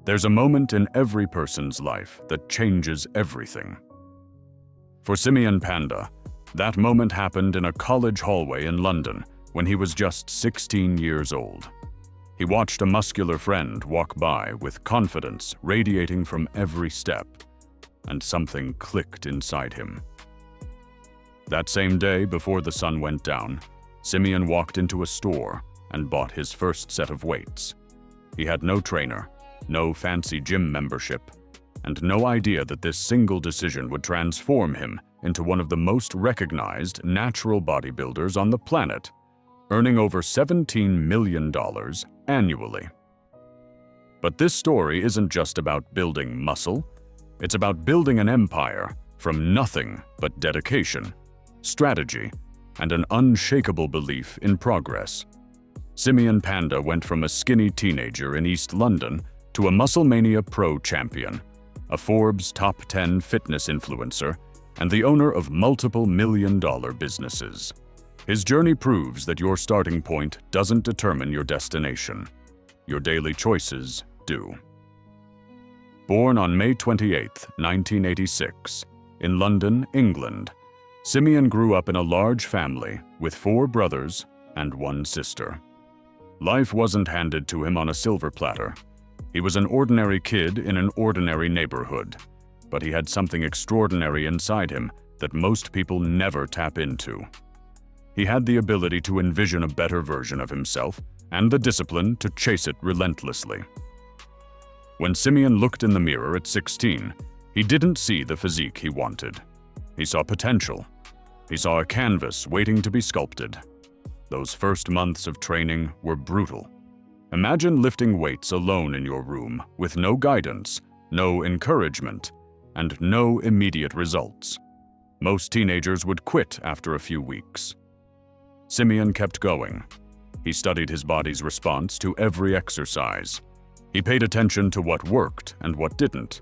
There's a moment in every person's life that changes everything. For Simeon Panda, that moment happened in a college hallway in London when he was just 16 years old. He watched a muscular friend walk by with confidence radiating from every step, and something clicked inside him. That same day, before the sun went down, Simeon walked into a store and bought his first set of weights. He had no trainer, no fancy gym membership, and no idea that this single decision would transform him into one of the most recognized natural bodybuilders on the planet, earning over $17 million annually. But this story isn't just about building muscle, it's about building an empire from nothing but dedication, strategy, and an unshakable belief in progress. Simeon Panda went from a skinny teenager in East London to a Musclemania Pro Champion, a Forbes top 10 fitness influencer, and the owner of multiple million-dollar businesses. His journey proves that your starting point doesn't determine your destination. Your daily choices do. Born on May 28, 1986, in London, England, Simeon grew up in a large family with 4 brothers and 1 sister. Life wasn't handed to him on a silver platter. He was an ordinary kid in an ordinary neighborhood, but he had something extraordinary inside him that most people never tap into. He had the ability to envision a better version of himself and the discipline to chase it relentlessly. When Simeon looked in the mirror at 16, he didn't see the physique he wanted. He saw potential. He saw a canvas waiting to be sculpted. Those first months of training were brutal. Imagine lifting weights alone in your room with no guidance, no encouragement, and no immediate results. Most teenagers would quit after a few weeks. Simeon kept going. He studied his body's response to every exercise. He paid attention to what worked and what didn't.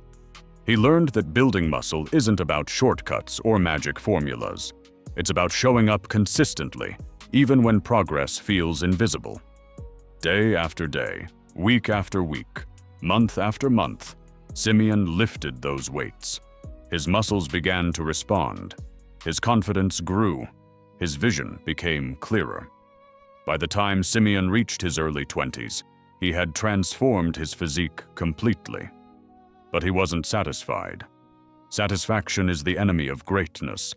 He learned that building muscle isn't about shortcuts or magic formulas. It's about showing up consistently, even when progress feels invisible. Day after day, week after week, month after month, Simeon lifted those weights. His muscles began to respond. His confidence grew. His vision became clearer. By the time Simeon reached his early 20s, he had transformed his physique completely. But he wasn't satisfied. Satisfaction is the enemy of greatness,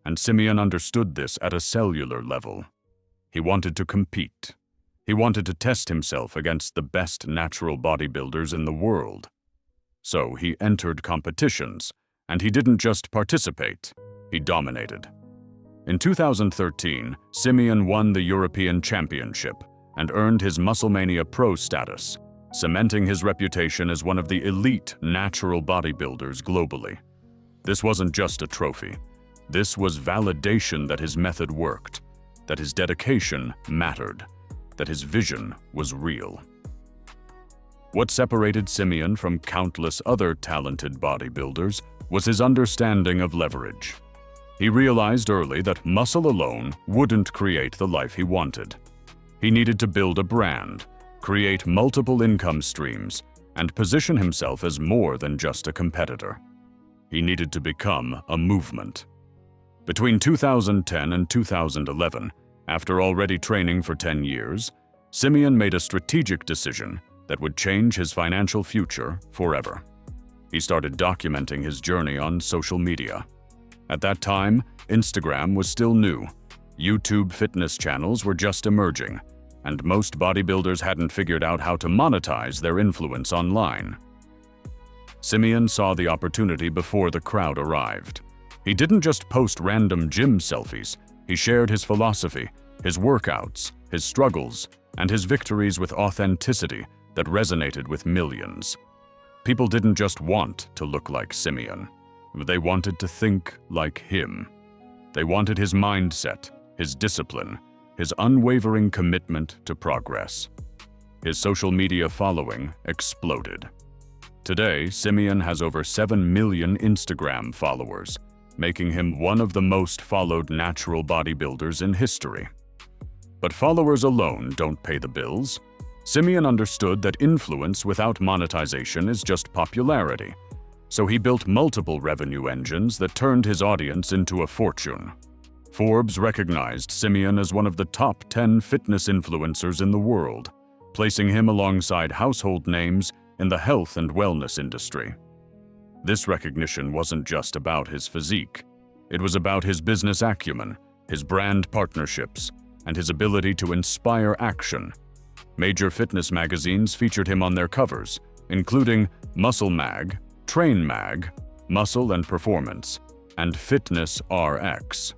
and Simeon understood this at a cellular level. He wanted to compete. He wanted to test himself against the best natural bodybuilders in the world. So he entered competitions, and he didn't just participate, he dominated. In 2013, Simeon won the European Championship and earned his Musclemania Pro status, cementing his reputation as one of the elite natural bodybuilders globally. This wasn't just a trophy. This was validation that his method worked, that his dedication mattered, that his vision was real. What separated Simeon from countless other talented bodybuilders was his understanding of leverage. He realized early that muscle alone wouldn't create the life he wanted. He needed to build a brand, create multiple income streams, and position himself as more than just a competitor. He needed to become a movement. Between 2010 and 2011, after already training for 10 years, Simeon made a strategic decision that would change his financial future forever. He started documenting his journey on social media. At that time, Instagram was still new, YouTube fitness channels were just emerging, and most bodybuilders hadn't figured out how to monetize their influence online. Simeon saw the opportunity before the crowd arrived. He didn't just post random gym selfies, he shared his philosophy, his workouts, his struggles, and his victories with authenticity that resonated with millions. People didn't just want to look like Simeon. They wanted to think like him. They wanted his mindset, his discipline, his unwavering commitment to progress. His social media following exploded. Today, Simeon has over 7 million Instagram followers, making him one of the most followed natural bodybuilders in history. But followers alone don't pay the bills. Simeon understood that influence without monetization is just popularity, so he built multiple revenue engines that turned his audience into a fortune. Forbes recognized Simeon as one of the top 10 fitness influencers in the world, placing him alongside household names in the health and wellness industry. This recognition wasn't just about his physique. It was about his business acumen, his brand partnerships, and his ability to inspire action. Major fitness magazines featured him on their covers, including Muscle Mag, Train Mag, Muscle and Performance, and Fitness RX.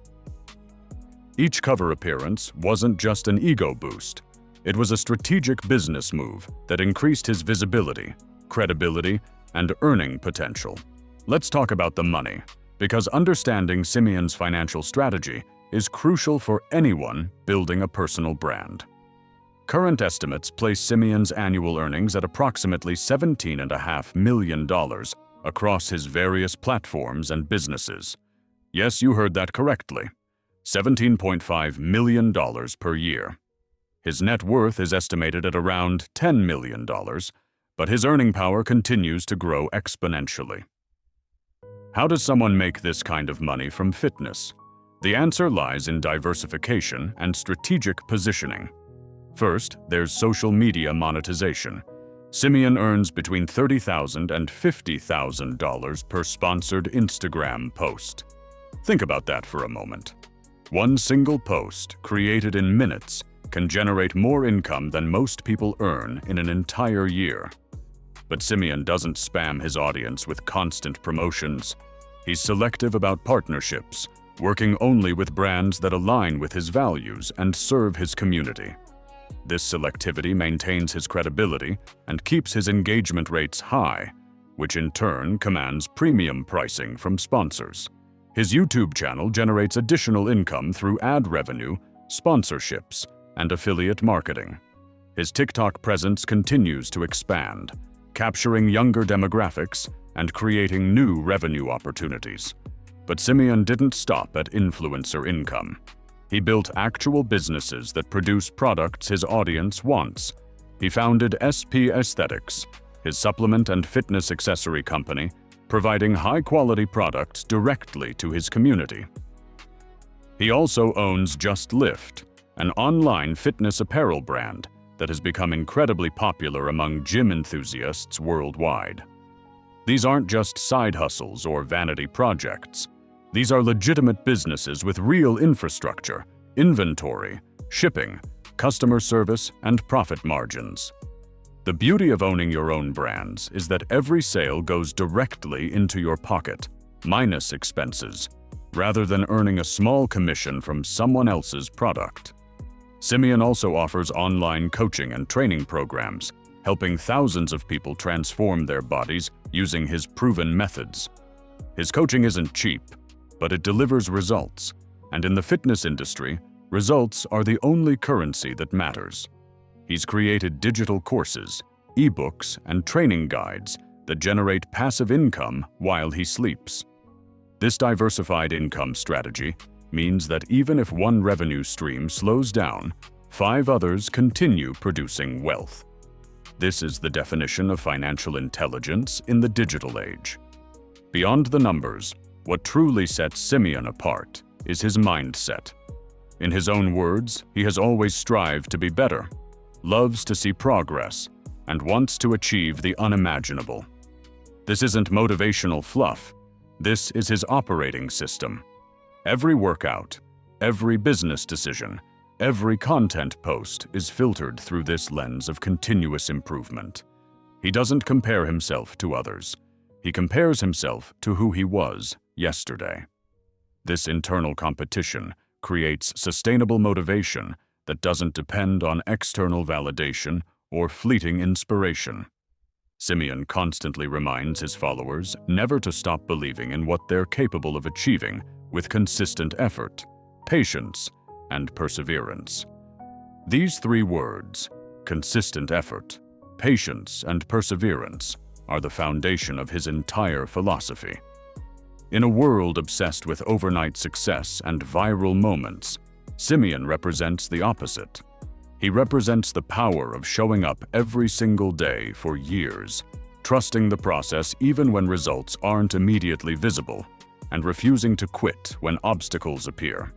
Each cover appearance wasn't just an ego boost. It was a strategic business move that increased his visibility, credibility, and earning potential. Let's talk about the money, because understanding Simeon's financial strategy is crucial for anyone building a personal brand. Current estimates place Simeon's annual earnings at approximately $17.5 million across his various platforms and businesses. Yes, you heard that correctly. $17.5 million per year. His net worth is estimated at around $10 million, but his earning power continues to grow exponentially. How does someone make this kind of money from fitness? The answer lies in diversification and strategic positioning. First, there's social media monetization. Simeon earns between $30,000 and $50,000 per sponsored Instagram post. Think about that for a moment. One single post, created in minutes, can generate more income than most people earn in an entire year. But Simeon doesn't spam his audience with constant promotions. He's selective about partnerships, working only with brands that align with his values and serve his community. This selectivity maintains his credibility and keeps his engagement rates high, which in turn commands premium pricing from sponsors. His YouTube channel generates additional income through ad revenue, sponsorships, and affiliate marketing. His TikTok presence continues to expand, capturing younger demographics and creating new revenue opportunities. But Simeon didn't stop at influencer income. He built actual businesses that produce products his audience wants. He founded SP Aesthetics, his supplement and fitness accessory company, providing high-quality products directly to his community. He also owns Just Lift, an online fitness apparel brand that has become incredibly popular among gym enthusiasts worldwide. These aren't just side hustles or vanity projects. These are legitimate businesses with real infrastructure, inventory, shipping, customer service, and profit margins. The beauty of owning your own brands is that every sale goes directly into your pocket, minus expenses, rather than earning a small commission from someone else's product. Simeon also offers online coaching and training programs, helping thousands of people transform their bodies using his proven methods. His coaching isn't cheap, but it delivers results, and in the fitness industry, results are the only currency that matters. He's created digital courses, ebooks, and training guides that generate passive income while he sleeps. This diversified income strategy means that even if one revenue stream slows down, 5 others continue producing wealth. This is the definition of financial intelligence in the digital age. Beyond the numbers, what truly sets Simeon apart is his mindset. In his own words, he has always strived to be better, loves to see progress, and wants to achieve the unimaginable. This isn't motivational fluff. This is his operating system. Every workout, every business decision, every content post is filtered through this lens of continuous improvement. He doesn't compare himself to others. He compares himself to who he was yesterday. This internal competition creates sustainable motivation that doesn't depend on external validation or fleeting inspiration. Simeon constantly reminds his followers never to stop believing in what they're capable of achieving with consistent effort, patience, and perseverance. These 3 words, consistent effort, patience, and perseverance, are the foundation of his entire philosophy. In a world obsessed with overnight success and viral moments, Simeon represents the opposite. He represents the power of showing up every single day for years, trusting the process even when results aren't immediately visible, and refusing to quit when obstacles appear.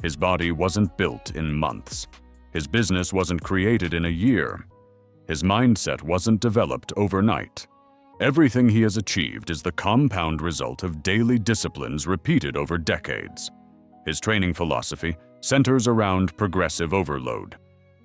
His body wasn't built in months. His business wasn't created in a year. His mindset wasn't developed overnight. Everything he has achieved is the compound result of daily disciplines repeated over decades. His training philosophy centers around progressive overload,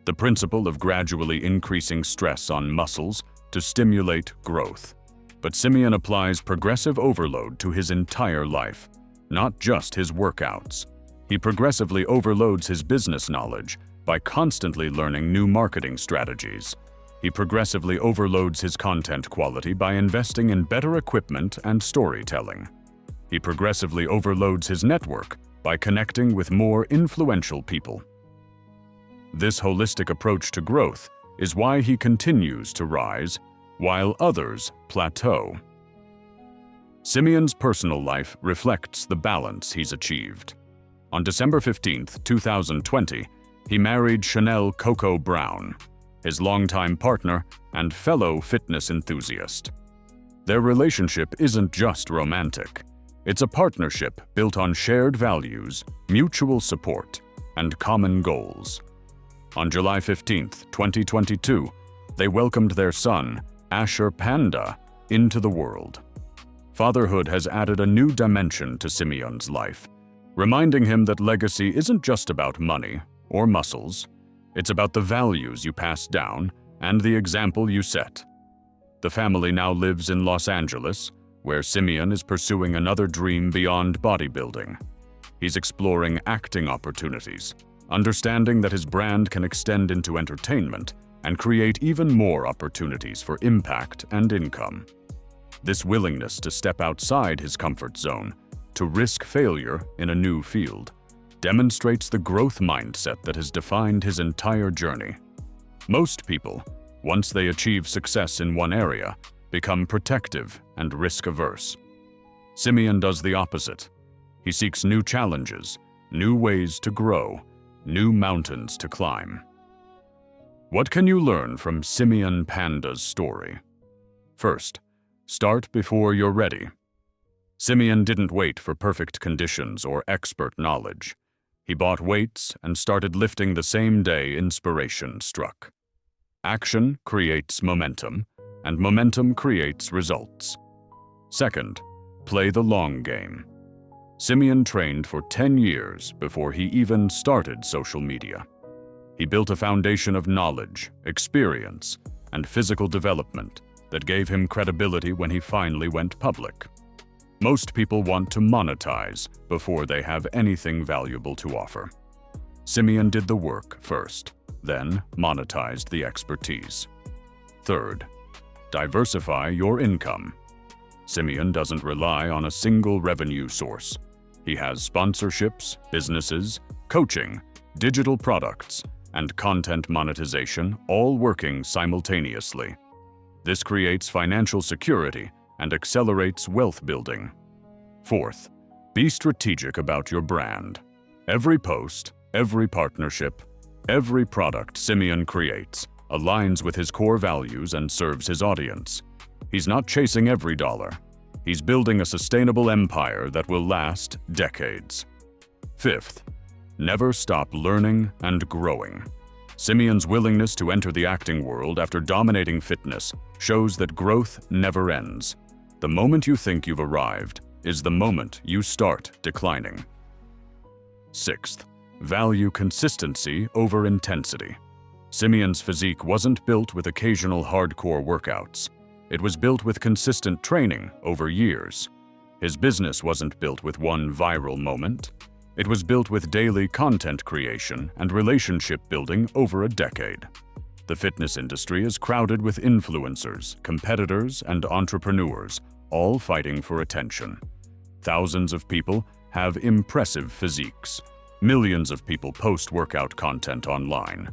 the principle of gradually increasing stress on muscles to stimulate growth. But Simeon applies progressive overload to his entire life, not just his workouts. He progressively overloads his business knowledge by constantly learning new marketing strategies. He progressively overloads his content quality by investing in better equipment and storytelling. He progressively overloads his network by connecting with more influential people. This holistic approach to growth is why he continues to rise, while others plateau. Simeon's personal life reflects the balance he's achieved. On December 15, 2020, he married Chanel Coco Brown, his longtime partner and fellow fitness enthusiast. Their relationship isn't just romantic. It's a partnership built on shared values, mutual support, and common goals. On July 15, 2022, they welcomed their son, Simeon Panda, into the world. Fatherhood has added a new dimension to Simeon's life, reminding him that legacy isn't just about money or muscles. It's about the values you pass down and the example you set. The family now lives in Los Angeles, where Simeon is pursuing another dream beyond bodybuilding. He's exploring acting opportunities, understanding that his brand can extend into entertainment and create even more opportunities for impact and income. This willingness to step outside his comfort zone, to risk failure in a new field, demonstrates the growth mindset that has defined his entire journey. Most people, once they achieve success in one area, become protective and risk-averse. Simeon does the opposite. He seeks new challenges, new ways to grow, new mountains to climb. What can you learn from Simeon Panda's story? First, start before you're ready. Simeon didn't wait for perfect conditions or expert knowledge. He bought weights and started lifting the same day inspiration struck. Action creates momentum, and momentum creates results. Second, play the long game. Simeon trained for 10 years before he even started social media. He built a foundation of knowledge, experience, and physical development that gave him credibility when he finally went public. Most people want to monetize before they have anything valuable to offer. Simeon did the work first, then monetized the expertise. Third, diversify your income. Simeon doesn't rely on a single revenue source. He has sponsorships, businesses, coaching, digital products, and content monetization all working simultaneously. This creates financial security and accelerates wealth building. Fourth, be strategic about your brand. Every post, every partnership, every product Simeon creates aligns with his core values and serves his audience. He's not chasing every dollar. He's building a sustainable empire that will last decades. Fifth, never stop learning and growing. Simeon's willingness to enter the acting world after dominating fitness shows that growth never ends. The moment you think you've arrived is the moment you start declining. Sixth, value consistency over intensity. Simeon's physique wasn't built with occasional hardcore workouts. It was built with consistent training over years. His business wasn't built with one viral moment. It was built with daily content creation and relationship building over a decade. The fitness industry is crowded with influencers, competitors, and entrepreneurs, all fighting for attention. Thousands of people have impressive physiques. Millions of people post workout content online.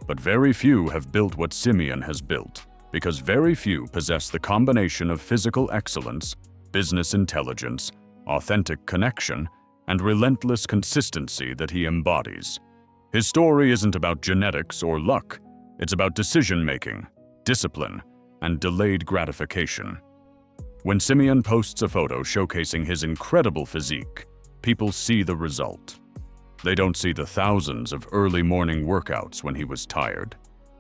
But very few have built what Simeon has built, because very few possess the combination of physical excellence, business intelligence, authentic connection, and relentless consistency that he embodies. His story isn't about genetics or luck. It's about decision-making, discipline, and delayed gratification. When Simeon posts a photo showcasing his incredible physique, people see the result. They don't see the thousands of early morning workouts when he was tired.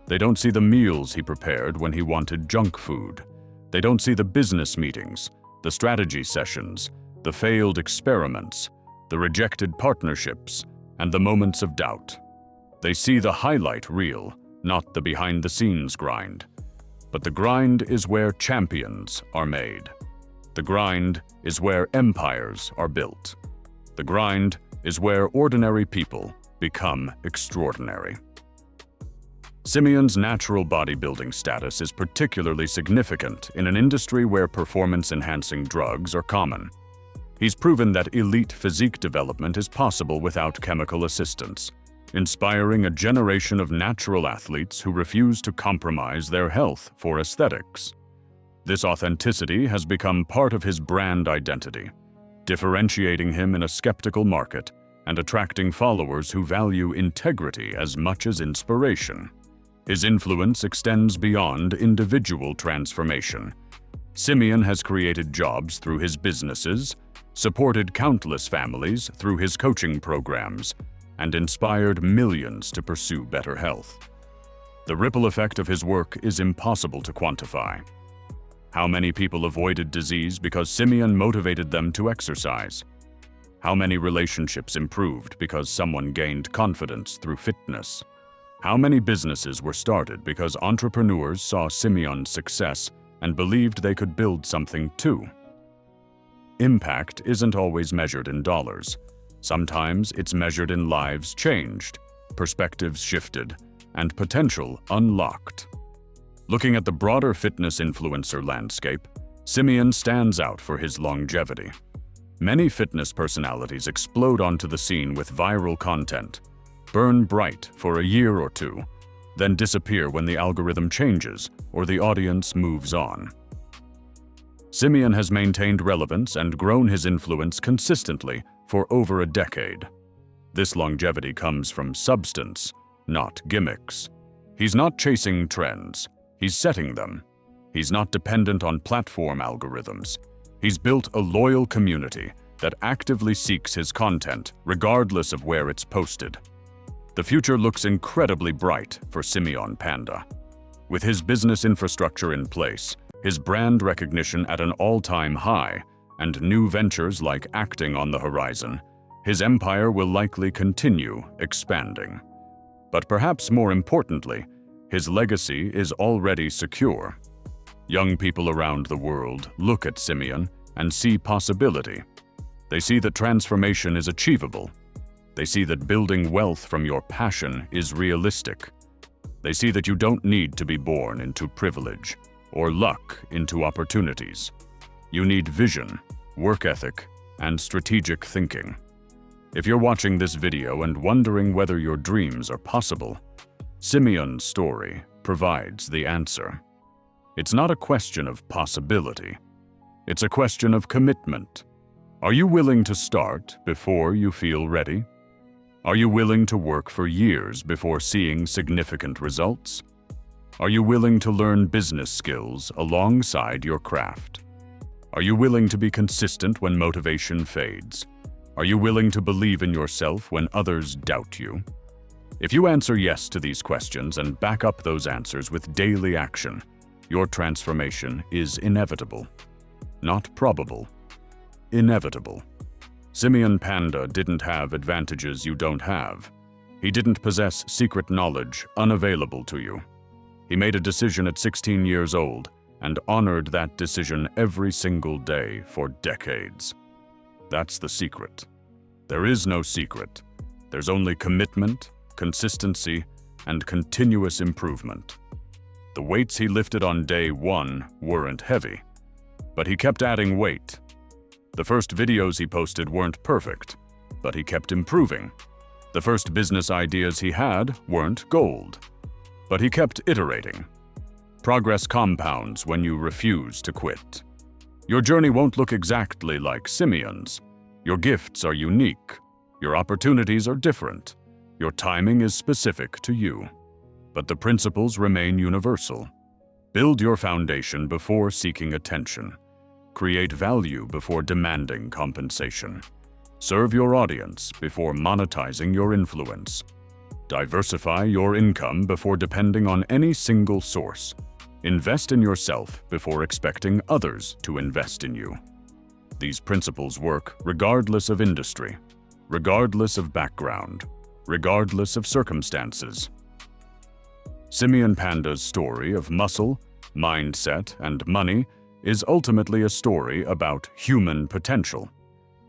They don't see the meals he prepared when he wanted junk food. They don't see the business meetings, the strategy sessions, the failed experiments, the rejected partnerships, and the moments of doubt. They see the highlight reel, not the behind-the-scenes grind. But the grind is where champions are made. The grind is where empires are built. The grind is where ordinary people become extraordinary. Simeon's natural bodybuilding status is particularly significant in an industry where performance-enhancing drugs are common. He's proven that elite physique development is possible without chemical assistance, inspiring a generation of natural athletes who refuse to compromise their health for aesthetics. This authenticity has become part of his brand identity, differentiating him in a skeptical market and attracting followers who value integrity as much as inspiration. His influence extends beyond individual transformation. Simeon has created jobs through his businesses, supported countless families through his coaching programs, and inspired millions to pursue better health. The ripple effect of his work is impossible to quantify. How many people avoided disease because Simeon motivated them to exercise? How many relationships improved because someone gained confidence through fitness? How many businesses were started because entrepreneurs saw Simeon's success and believed they could build something too? Impact isn't always measured in dollars. Sometimes it's measured in lives changed, perspectives shifted, and potential unlocked. Looking at the broader fitness influencer landscape, Simeon stands out for his longevity. Many fitness personalities explode onto the scene with viral content, burn bright for a year or two, then disappear when the algorithm changes or the audience moves on. Simeon has maintained relevance and grown his influence consistently for over a decade. This longevity comes from substance, not gimmicks. He's not chasing trends, he's setting them. He's not dependent on platform algorithms. He's built a loyal community that actively seeks his content, regardless of where it's posted. The future looks incredibly bright for Simeon Panda. With his business infrastructure in place, his brand recognition at an all-time high, and new ventures like acting on the horizon, his empire will likely continue expanding. But perhaps more importantly, his legacy is already secure. Young people around the world look at Simeon and see possibility. They see that transformation is achievable. They see that building wealth from your passion is realistic. They see that you don't need to be born into privilege or luck into opportunities. You need vision, work ethic, and strategic thinking. If you're watching this video and wondering whether your dreams are possible, Simeon's story provides the answer. It's not a question of possibility. It's a question of commitment. Are you willing to start before you feel ready? Are you willing to work for years before seeing significant results? Are you willing to learn business skills alongside your craft? Are you willing to be consistent when motivation fades? Are you willing to believe in yourself when others doubt you? If you answer yes to these questions and back up those answers with daily action, your transformation is inevitable. Not probable. Inevitable. Simeon Panda didn't have advantages you don't have. He didn't possess secret knowledge unavailable to you. He made a decision at 16 years old and honored that decision every single day for decades. That's the secret. There is no secret. There's only commitment, consistency, and continuous improvement. The weights he lifted on day one weren't heavy, but he kept adding weight. The first videos he posted weren't perfect, but he kept improving. The first business ideas he had weren't gold, but he kept iterating. Progress compounds when you refuse to quit. Your journey won't look exactly like Simeon's. Your gifts are unique. Your opportunities are different. Your timing is specific to you, but the principles remain universal. Build your foundation before seeking attention. Create value before demanding compensation. Serve your audience before monetizing your influence. Diversify your income before depending on any single source. Invest in yourself before expecting others to invest in you. These principles work regardless of industry, regardless of background, regardless of circumstances. Simeon Panda's story of muscle, mindset, and money is ultimately a story about human potential.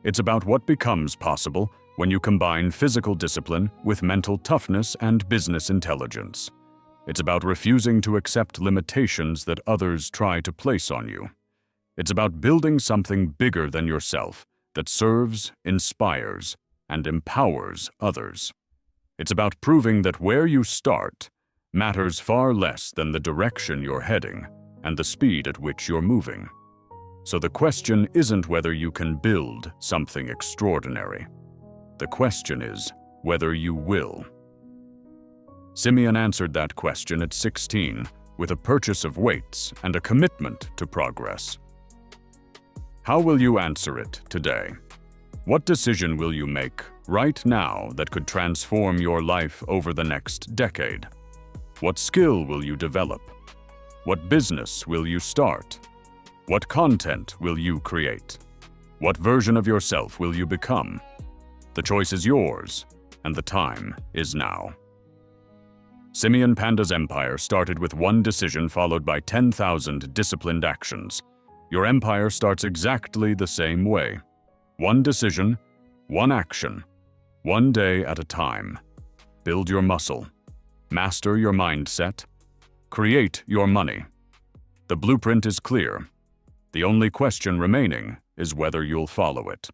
It's about what becomes possible when you combine physical discipline with mental toughness and business intelligence. It's about refusing to accept limitations that others try to place on you. It's about building something bigger than yourself that serves, inspires, and empowers others. It's about proving that where you start matters far less than the direction you're heading and the speed at which you're moving. So the question isn't whether you can build something extraordinary. The question is whether you will. Simeon answered that question at 16 with a purchase of weights and a commitment to progress. How will you answer it today? What decision will you make right now that could transform your life over the next decade? What skill will you develop? What business will you start? What content will you create? What version of yourself will you become? The choice is yours, and the time is now. Simeon Panda's empire started with one decision followed by 10,000 disciplined actions. Your empire starts exactly the same way. One decision, one action, one day at a time. Build your muscle. Master your mindset. Create your money. The blueprint is clear. The only question remaining is whether you'll follow it.